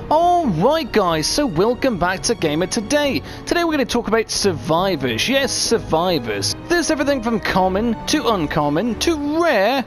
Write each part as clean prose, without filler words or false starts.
Alright guys, so welcome back to Gamer Today. Today we're going to talk about survivors. Yes, survivors. There's everything from common, to uncommon, to rare,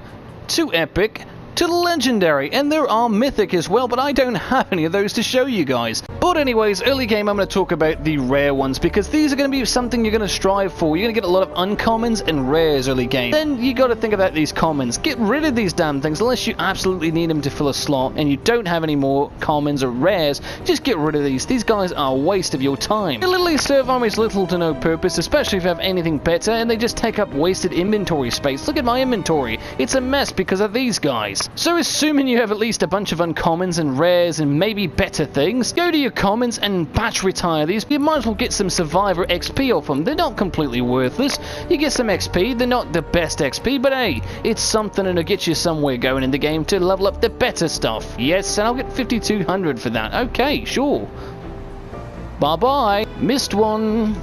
to epic, to legendary, and there are mythic as well, but I don't have any of those to show you guys. But anyways, early game I'm going to talk about the rare ones, because these are going to be something you're going to strive for. You're going to get a lot of uncommons and rares early game. Then you got to think about these commons. Get rid of these damn things unless you absolutely need them to fill a slot and you don't have any more commons or rares. Just get rid of these. These guys are a waste of your time. They literally serve almost little to no purpose, especially if you have anything better, and they just take up wasted inventory space. Look at my inventory. It's a mess because of these guys. So assuming you have at least a bunch of uncommons and rares and maybe better things, go to your commons and batch retire these. You might as well get some survivor XP off them. They're not completely worthless. You get some XP. They're not the best XP, but hey, it's something and it'll get you somewhere going in the game to level up the better stuff. Yes, and I'll get 5,200 for that. Okay, sure. Bye-bye. Missed one.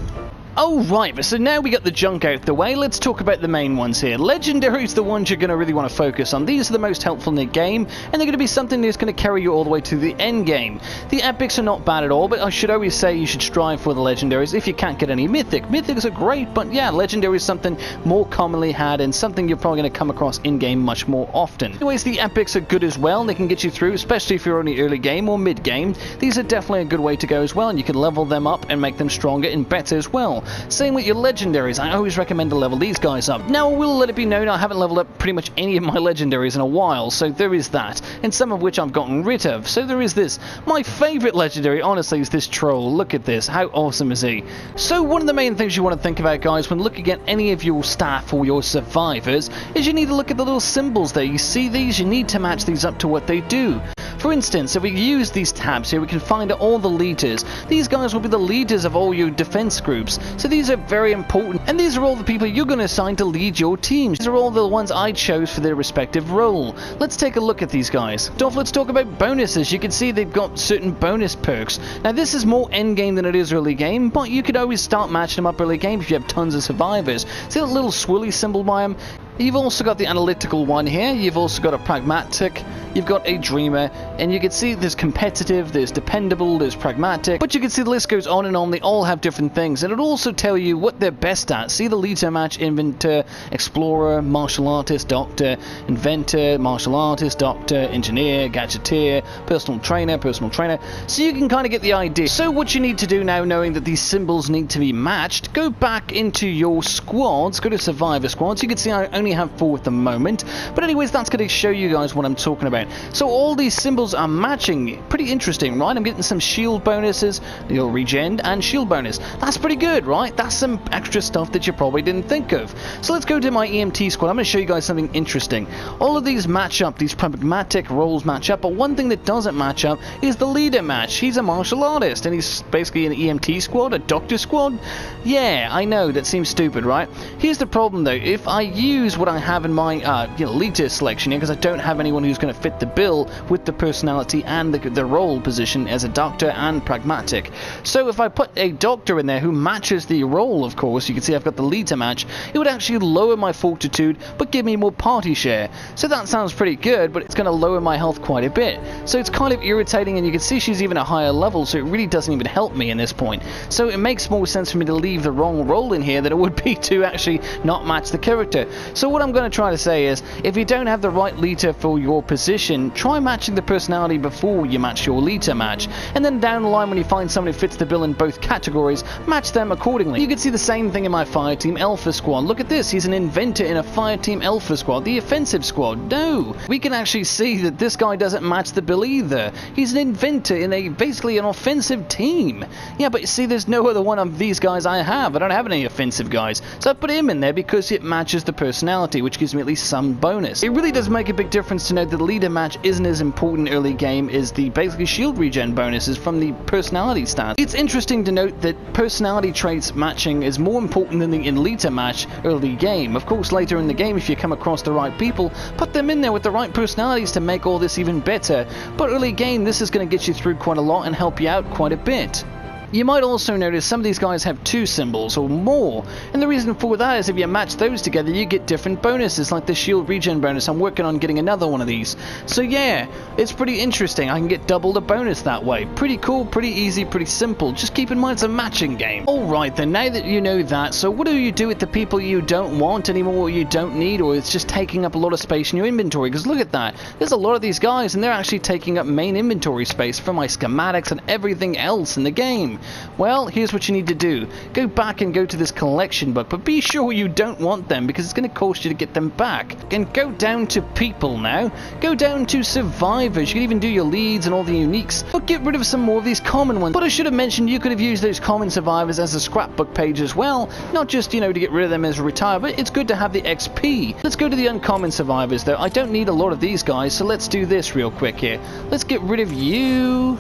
Oh right, so now we got the junk out the way, let's talk about the main ones here. Legendary's the ones you're going to really want to focus on. These are the most helpful in the game, and they're going to be something that's going to carry you all the way to the end game. The epics are not bad at all, but I should always say you should strive for the legendaries if you can't get any mythic. Mythics are great, but yeah, legendary is something more commonly had and something you're probably going to come across in-game much more often. Anyways, the epics are good as well, and they can get you through, especially if you're only early game or mid-game. These are definitely a good way to go as well, and you can level them up and make them stronger and better as well. Same with your legendaries. I always recommend to level these guys up. Now, I will let it be known I haven't leveled up pretty much any of my legendaries in a while, so there is that, and some of which I've gotten rid of. So there is this. My favorite legendary, honestly, is this troll. Look at this. How awesome is he? So one of the main things you want to think about, guys, when looking at any of your staff or your survivors, is you need to look at the little symbols there. You see these? You need to match these up to what they do. For instance, if we use these tabs here, we can find out all the leaders. These guys will be the leaders of all your defense groups. So these are very important, and these are all the people you're going to assign to lead your teams. These are all the ones I chose for their respective role. Let's take a look at these guys. Let's talk about bonuses. You can see they've got certain bonus perks. Now this is more end game than it is early game, but you could always start matching them up early game if you have tons of survivors. See that little swirly symbol by them? You've also got the analytical one here, you've also got a pragmatic, you've got a dreamer, and you can see there's competitive, there's dependable, there's pragmatic, but you can see the list goes on and on. They all have different things, and it'll also tell you what they're best at. See the leader match: inventor, explorer, martial artist, doctor, inventor, martial artist, doctor, engineer, gadgeteer, personal trainer, so you can kind of get the idea. So what you need to do now, knowing that these symbols need to be matched, go back into your squads, go to survivor squads. You can see I only have 4 at the moment, but anyways, that's going to show you guys what I'm talking about. So all these symbols are matching. Pretty interesting, right? I'm getting some shield bonuses, your regen and shield bonus. That's pretty good, right? That's some extra stuff that you probably didn't think of. So let's go to my EMT squad. I'm going to show you guys something interesting. All of these match up, these pragmatic roles match up, but one thing that doesn't match up is the leader match. He's a martial artist, and he's basically an EMT squad, a doctor squad. Yeah, I know, that seems stupid, right? Here's the problem though. If I use what I have in my leader selection here, because I don't have anyone who's going to fit the bill with the personality and the role position as a doctor and pragmatic. So if I put a doctor in there who matches the role, of course, you can see I've got the leader match, it would actually lower my fortitude but give me more party share. So that sounds pretty good, but it's going to lower my health quite a bit. So it's kind of irritating, and you can see she's even a higher level, so it really doesn't even help me in this point. So it makes more sense for me to leave the wrong role in here than it would be to actually not match the character. So what I'm going to try to say is, if you don't have the right leader for your position, try matching the personality before you match your leader match, and then down the line when you find someone who fits the bill in both categories, match them accordingly. You can see the same thing in my Fireteam Alpha squad. Look at this, he's an inventor in a Fireteam Alpha squad, the offensive squad. No, we can actually see that this guy doesn't match the bill either. He's an inventor in basically an offensive team. Yeah, but you see, there's no other one of these guys I have. I don't have any offensive guys, so I put him in there because it matches the personality, which gives me at least some bonus. It really does make a big difference to know that the leader match isn't as important early game as the basically shield regen bonuses from the personality stats. It's interesting to note that personality traits matching is more important than the leader match early game. Of course, later in the game, if you come across the right people, put them in there with the right personalities to make all this even better. But early game, this is going to get you through quite a lot and help you out quite a bit. You might also notice some of these guys have 2 symbols or more, and the reason for that is if you match those together you get different bonuses, like the shield regen bonus. I'm working on getting another one of these. So yeah, it's pretty interesting. I can get double the bonus that way. Pretty cool, pretty easy, pretty simple. Just keep in mind it's a matching game. Alright then, now that you know that, so what do you do with the people you don't want anymore, or you don't need, or it's just taking up a lot of space in your inventory? Because look at that, there's a lot of these guys and they're actually taking up main inventory space for my schematics and everything else in the game. Well, here's what you need to do. Go back and go to this collection book, but be sure you don't want them because it's going to cost you to get them back. And go down to people now. Go down to survivors. You can even do your leads and all the uniques, but get rid of some more of these common ones. But I should have mentioned you could have used those common survivors as a scrapbook page as well, not just, you know, to get rid of them as a retire, but it's good to have the XP. Let's go to the uncommon survivors though. I don't need a lot of these guys, so let's do this real quick here. Let's get rid of you.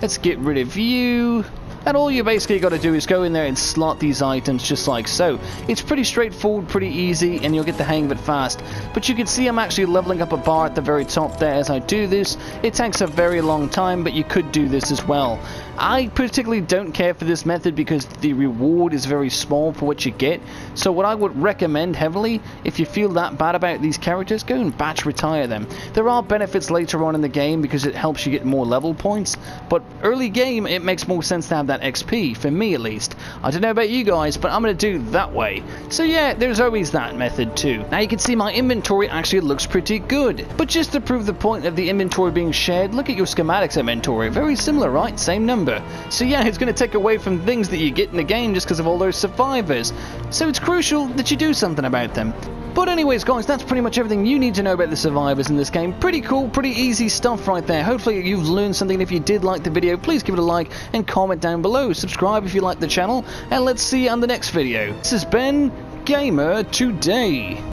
Let's get rid of you. And all you basically got to do is go in there and slot these items just like so. It's pretty straightforward, pretty easy, and you'll get the hang of it fast. But you can see I'm actually leveling up a bar at the very top there as I do this. It takes a very long time, but you could do this as well. I particularly don't care for this method because the reward is very small for what you get. So what I would recommend heavily, if you feel that bad about these characters, go and batch retire them. There are benefits later on in the game because it helps you get more level points, but early game it makes more sense to have that XP, for me at least. I don't know about you guys, but I'm going to do that way. So yeah, there's always that method too. Now you can see my inventory actually looks pretty good. But just to prove the point of the inventory being shared, look at your schematics inventory. Very similar, right? Same number. So yeah, it's going to take away from things that you get in the game just because of all those survivors. So it's crucial that you do something about them. But anyways guys, that's pretty much everything you need to know about the survivors in this game. Pretty cool, pretty easy stuff right there. Hopefully you've learned something. If you did like the video, please give it a like and comment down below. Subscribe if you like the channel, and let's see you on the next video. This has been Gamer Today.